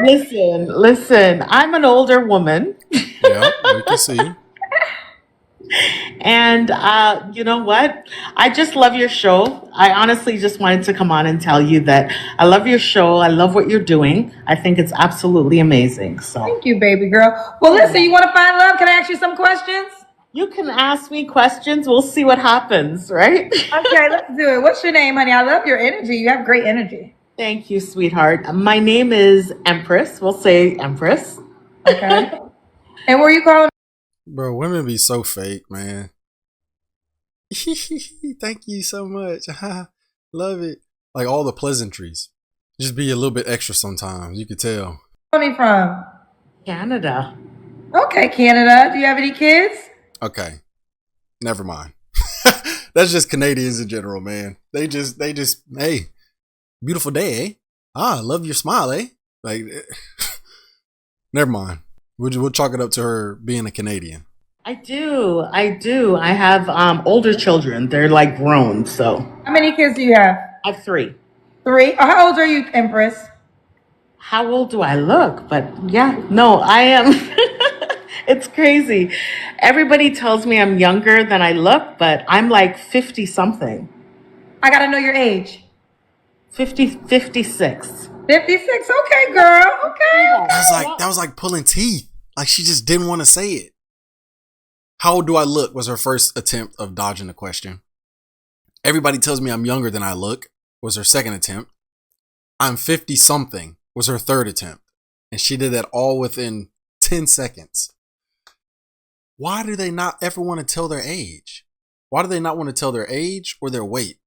Listen. I'm an older woman, Yep, we can see. and you know what? I just love your show. I honestly just wanted to come on and tell you that I love your show. I love what you're doing. I think it's absolutely amazing. So Thank you, baby girl. Well, listen, you want to find love? Can I ask you some questions? you can ask me questions. We'll see what happens, right? Okay, let's do it. What's your name, honey? I love your energy. You have great energy. Thank you, sweetheart. My name is Empress. We'll say Empress. Okay. And where are you calling? Bro, women be so fake, man. Thank you so much. Love it. Like all the pleasantries. Just be a little bit extra sometimes. You could tell. Me from? Canada. Okay, Canada. Do you have any kids? Okay. Never mind. That's just Canadians in general, man. They just, hey, beautiful day, eh? Ah, love your smile, eh? Like, never mind. We'll chalk it up to her being a Canadian. I do. I have older children. They're like grown. So How many kids do you have? I have three. Three. Oh, how old are you, Empress? How old do I look? But yeah, no, I am. It's crazy. Everybody tells me I'm younger than I look, but I'm like 50 something. I got to know your age. 56. 56. Okay, girl. Okay. That was like pulling teeth. Like she just didn't want to say it. How old do I look was her first attempt of dodging the question. Everybody tells me I'm younger than I look was her second attempt. I'm 50 something was her third attempt. And she did that all within 10 seconds. Why do they not ever want to tell their age? Why do they not want to tell their age or their weight?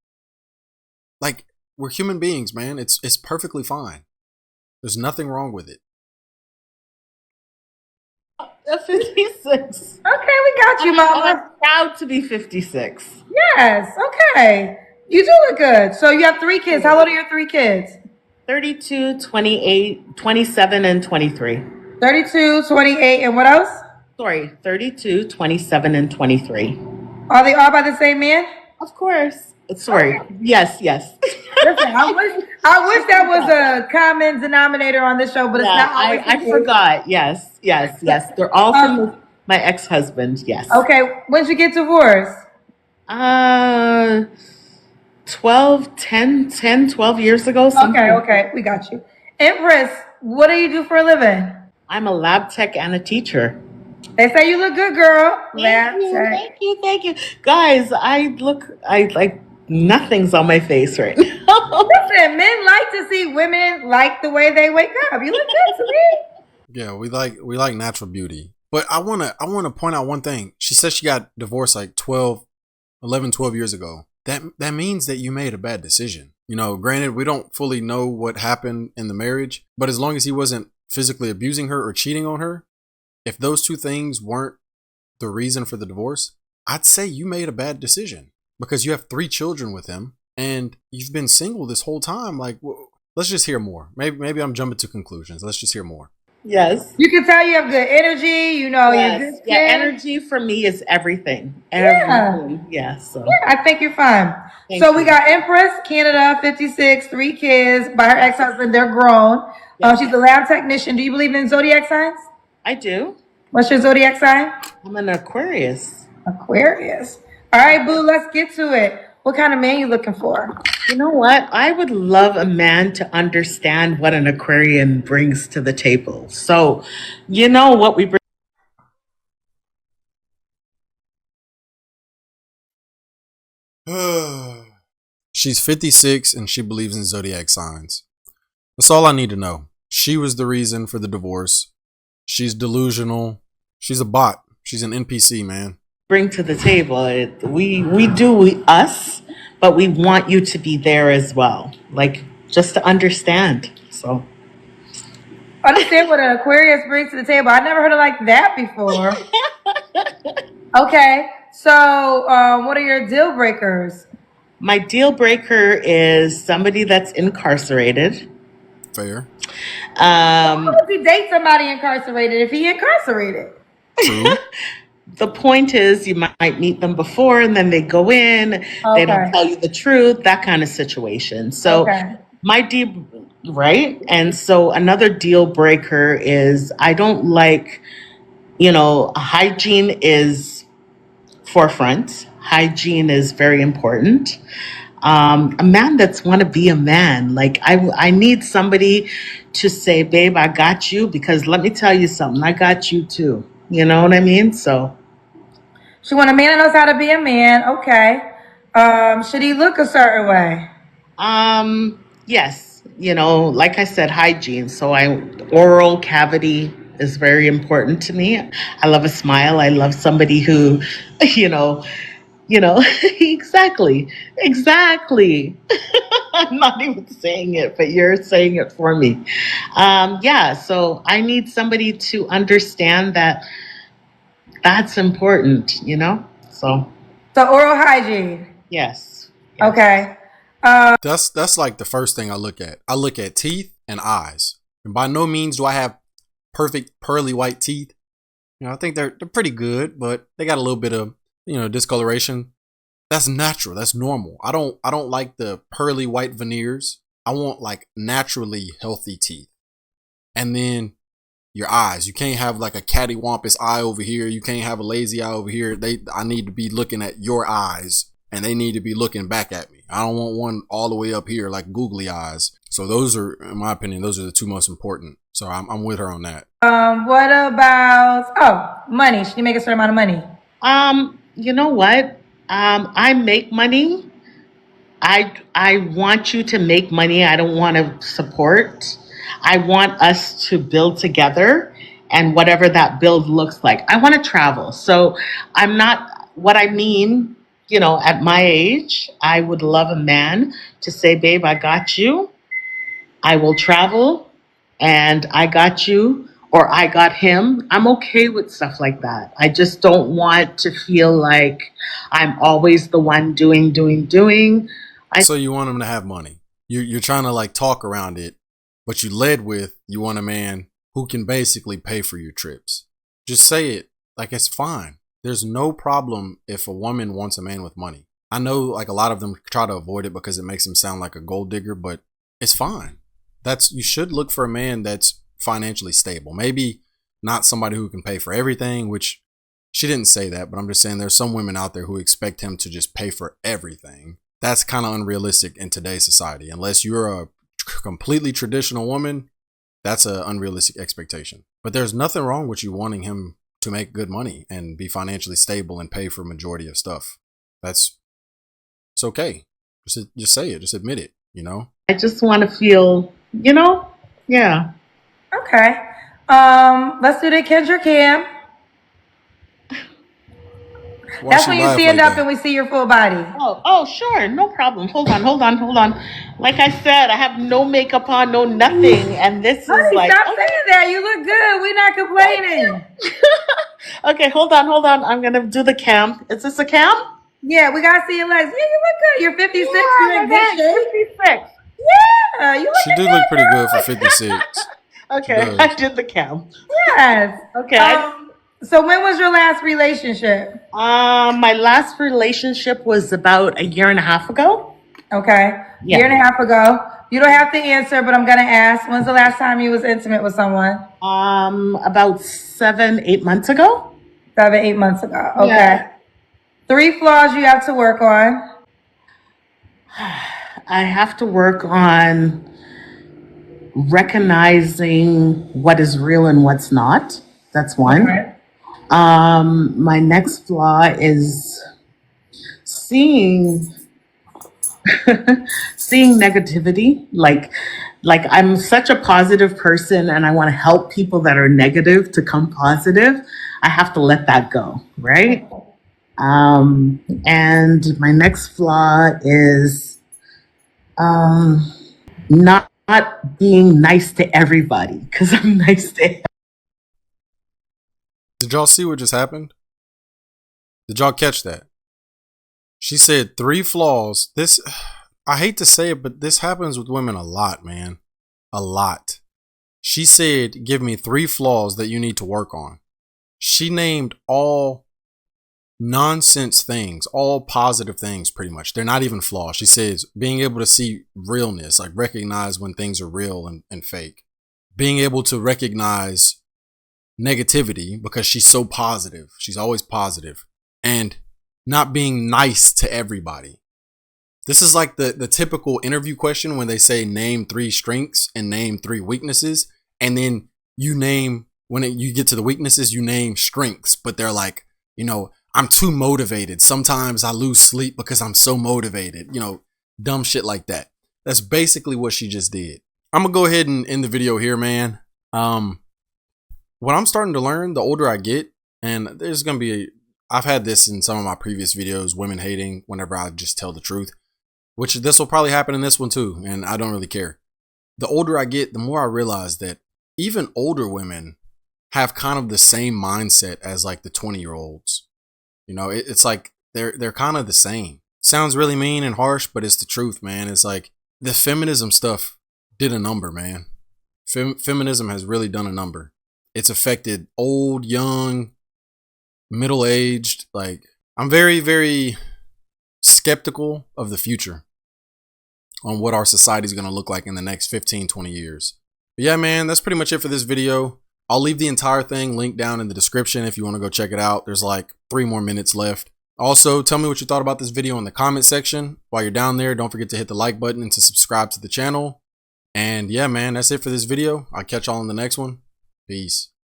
Like, we're human beings, man. It's perfectly fine. There's nothing wrong with it. 56. Okay, we got you, mama. I'm proud to be 56. Yes. Okay. You do look good. So you have three kids. How old are your three kids? 32, 28, 27, and 23. 32, 28, and what else? Sorry, 32, 27, and 23. Are they all by the same man? Of course. Sorry. Okay. Yes. Listen, I wish that was a common denominator on this show, but Yeah, it's not always. I forgot. Yes. They're all from my ex-husband. Yes. Okay. When'd you get divorced? 12 years ago. Something. Okay. We got you. Empress, what do you do for a living? I'm a lab tech and a teacher. They say you look good, girl. Lab tech. Thank you. Guys, I like nothing's on my face right now. Listen, men like to see women like the way they wake up. You look good to me. Yeah, we like natural beauty. But I wanna point out one thing. She said she got divorced like 12 years ago. That means that you made a bad decision. You know, granted, we don't fully know what happened in the marriage, but as long as he wasn't physically abusing her or cheating on her, if those two things weren't the reason for the divorce, I'd say you made a bad decision because you have 3 children with him and you've been single this whole time. Like, let's just hear more. Maybe I'm jumping to conclusions. Let's just hear more. Yes. You can tell you have good energy. You know, Yes. you're good. Yeah, energy for me is everything. Everything. Yeah. So Yeah, I think you're fine. Thank So you. we got Empress, Canada, 56, 3 kids by her ex-husband. They're grown. Yes. She's a lab technician. Do you believe in zodiac signs? I do. What's your zodiac sign? I'm an Aquarius. Aquarius. All right, boo, let's get to it. What kind of man you looking for? You know what? I would love a man to understand what an Aquarian brings to the table. So, you know what we bring. She's 56 and she believes in zodiac signs. That's all I need to know. She was the reason for the divorce. She's delusional. She's a bot. She's an NPC, man. Bring to the table. We do us, but we want you to be there as well. Like just to understand. So Understand what an Aquarius brings to the table. I never heard it like that before. Okay, so what are your deal breakers? my deal breaker is somebody that's incarcerated. Fair. Why would you date somebody incarcerated if he incarcerated? True. The point is you might meet them before and then they go in, they don't Okay. tell you the truth, that kind of situation. So Okay. My deal, right? And so another deal breaker is I don't like, hygiene is forefront. Hygiene is very important. A man that's want to be a man. Like I need somebody to say, "Babe, I got you," because let me tell you something, I got you too. You know what I mean? So, She want a man that knows how to be a man. Okay. Should he look a certain way? yes, like I said, hygiene. So oral cavity is very important to me. I love a smile. I love somebody who, you know, exactly, exactly. I'm not even saying it, but you're saying it for me. Yeah, so I need somebody to understand that that's important. So, So oral hygiene. yes, yes. Okay. That's like the first thing I look at. I look at teeth and eyes. And by no means do I have perfect pearly white teeth. I think they're pretty good, but they got a little bit of, discoloration. That's natural. That's normal. I don't like the pearly white veneers. I want like naturally healthy teeth. And then your eyes. You can't have like a cattywampus eye over here. You can't have a lazy eye over here. I need to be looking at your eyes and they need to be looking back at me. I don't want one all the way up here like googly eyes. So those are, in my opinion, those are the two most important. So I'm with her on that. What about money? Should he make a certain amount of money? You know what? I make money. I want you to make money. I don't want to support. I want us to build together and whatever that build looks like. I want to travel. So I'm not what I mean, at my age, I would love a man to say, "Babe, I got you. I will travel and I got you or I got him." I'm okay with stuff like that. I just don't want to feel like I'm always the one doing. So you want him to have money. You're trying to like talk around it, but you led with you want a man who can basically pay for your trips. Just say it. Like it's fine. There's no problem if a woman wants a man with money. I know like a lot of them try to avoid it because it makes them sound like a gold digger, but it's fine. You should look for a man that's financially stable. Maybe not somebody who can pay for everything, which she didn't say that, but I'm just saying there's some women out there who expect him to just pay for everything. That's kind of unrealistic in today's society. Unless you're a completely traditional woman, that's an unrealistic expectation. But there's nothing wrong with you wanting him to make good money and be financially stable and pay for majority of stuff. It's okay. Just say it. Just admit it. I just want to feel, yeah. Okay. Let's do the Kendra Cam. Why That's she when you laugh stand like up that? and we see your full body. Oh, sure, no problem. Hold on. Like I said, I have no makeup on, no nothing, and this is Honey, like, stop saying that. You look good. We're not complaining. okay. Hold on. I'm gonna do the cam. Is this a cam? Yeah, we gotta see your legs. Yeah, you look good. You're 56. Yeah, You're my in good bad. shape. 56. Yeah, you She looking do look good, pretty good for girl. 56. She Okay, I does. did the cam. Yes. Okay. So when was your last relationship? My last relationship was about a year and a half ago. Okay. Yeah. Year and a half ago. You don't have to answer, but I'm gonna ask. When's the last time you was intimate with someone? About 7, 8 months ago. 7, 8 months ago. Okay. Yeah. 3 flaws you have to work on. I have to work on recognizing what is real and what's not. That's one. Okay. My next flaw is seeing seeing negativity. Like I'm such a positive person and I want to help people that are negative to come positive. I have to let that go, right? And my next flaw is not being nice to everybody because I'm nice to. Did y'all see what just happened? Did y'all catch that? She said 3 flaws. I hate to say it, but this happens with women a lot, man. A lot. She said, give me 3 flaws that you need to work on. She named all nonsense things, all positive things pretty much. They're not even flaws. She says being able to see realness, like recognize when things are real and fake. Being able to recognize negativity because she's so positive. She's always positive. And not being nice to everybody. This is like the typical interview question when they say name 3 strengths and name 3 weaknesses. And then you name, when you get to the weaknesses, you name strengths. But they're like, you know, I'm too motivated. Sometimes I lose sleep because I'm so motivated. You know, dumb shit like that. That's basically what she just did. I'm going to go ahead and end the video here, man. What I'm starting to learn, the older I get, and there's going to be I've had this in some of my previous videos, women hating whenever I just tell the truth, which this will probably happen in this one too, and I don't really care. The older I get, the more I realize that even older women have kind of the same mindset as like the 20-year-olds. You know, it's like they're kind of the same. Sounds really mean and harsh, but it's the truth, man. It's like the feminism stuff did a number, man. Feminism has really done a number. It's affected old, young, middle-aged. Like, I'm very, very skeptical of the future on what our society is going to look like in the next 15, 20 years. But yeah, man, that's pretty much it for this video. I'll leave the entire thing linked down in the description if you want to go check it out. There's like 3 more minutes left. Also, tell me what you thought about this video in the comment section. While you're down there, don't forget to hit the like button and to subscribe to the channel. And yeah, man, that's it for this video. I'll catch y'all in the next one. Peace.